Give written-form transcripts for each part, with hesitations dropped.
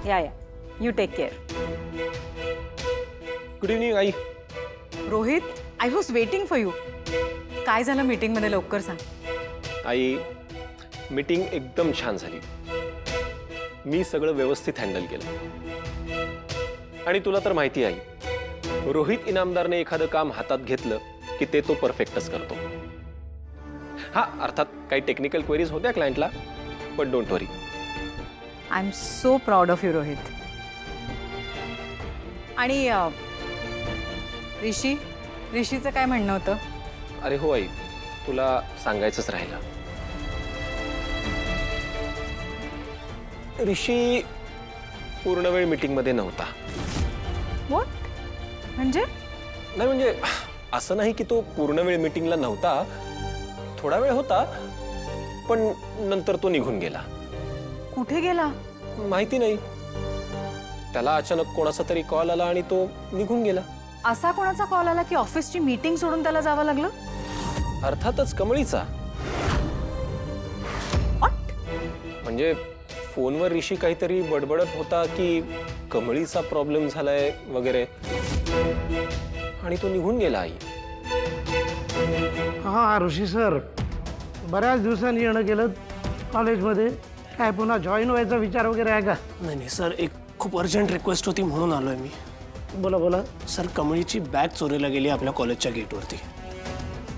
या you take care. Good evening aai. Rohit, I was waiting for you. काय झालं मीटिंगमध्ये, लवकर सांग. आई, मीटिंग एकदम छान झाली. मी सगळं व्यवस्थित हँडल केलं. आणि तुला तर माहिती आहे, रोहित इनामदारने एखादं काम हातात घेतलं की ते तो परफेक्टच करतो. हा, अर्थात काही टेक्निकल क्वेरीज होत्या क्लायंटला, पण don't worry. I am so proud of you Rohit. आणि ऋषीचं काय म्हणणं होतं? अरे हो आई, तुला सांगायचंच राहिलं. ऋषी पूर्ण वेळ मीटिंगमध्ये नव्हता. व्हॉट? म्हणजे? नाही म्हणजे असं नाही की तो पूर्ण वेळ मीटिंगला नव्हता. थोडा वेळ होता, पण नंतर तो निघून गेला. कुठे गेला? माहिती नाही. त्याला अचानक कोणाचा तरी कॉल आला आणि तो निघून गेला. असा कोणाचा कॉल आला की ऑफिसची मीटिंग सोडून त्याला जावं लागलं? अर्थातच कमळीचा. म्हणजे फोनवर ऋषी काहीतरी बडबडत होता की कमळीचा प्रॉब्लेम झालाय वगैरे, आणि तो निघून गेला. आई, हा ऋषी सर, बऱ्याच दिवसांनी येणं केलं कॉलेजमध्ये. काय पुन्हा जॉईन व्हायचा विचार वगैरे आहे का? नाही सर, एक खूप अर्जंट रिक्वेस्ट होती म्हणून आलोय मी. बोला बोला. सर, कमळीची बॅग चोरीला गेली आपल्या कॉलेजच्या गेटवरती.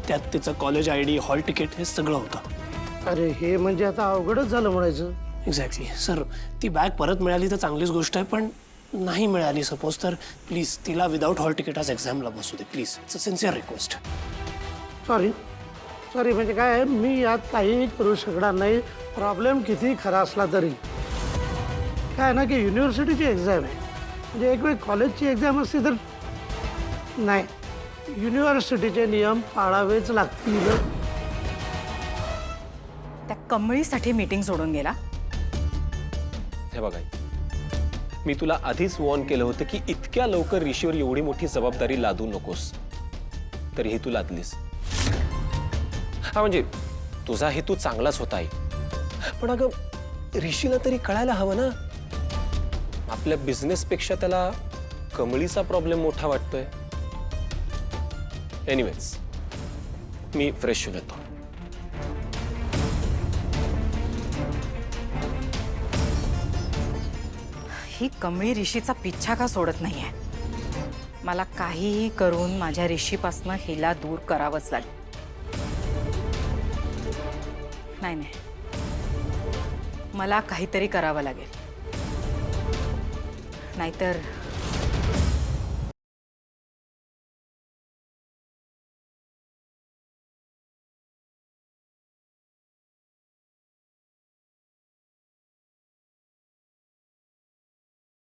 त्यात तिचं कॉलेज ID, हॉल तिकीट हे सगळं होतं. अरे हे म्हणजे आता अवघडच झालं म्हणायचं. एक्झॅक्टली सर, ती बॅग परत मिळाली तर चांगलीच गोष्ट आहे, पण नाही मिळाली सपोज तर प्लीज तिला विदाऊट हॉल तिकीट आज एक्झामला बसू दे please. It's a sincere request. Sorry म्हणजे काय आहे, मी यात काहीही करू शकणार नाही. प्रॉब्लेम किती खरा असला तरी काय ना की युनिव्हर्सिटीची एक्झाम आहे. म्हणजे एक वेळ कॉलेजची एक्झाम असते तर नाही, युनिव्हर्सिटीचे नियम पाळावेच लागतील. त्या कमळीसाठी मीटिंग सोडून गेला? हे बघा, मी तुला आधीच वॉर्न केलं होतं की इतक्या लवकर ऋषीवर एवढी मोठी जबाबदारी लादू नकोस. तरीही तू लादलीस. हा म्हणजे तुझा हेतू चांगलाच होता आई, पण अगं ऋषीला तरी कळायला हवं ना, आपल्या बिझनेसपेक्षा त्याला कमळीचा प्रॉब्लेम मोठा वाटतोय. एनिवेज, मी फ्रेश होऊन येतो. ही कमळी ऋषीचा पिच्छा का सोडत नाहीये? मला काहीही करून माझ्या ऋषीपासनं हिला दूर करावंच लागेल. नाही, मला काहीतरी करावं लागेल, नाहीतर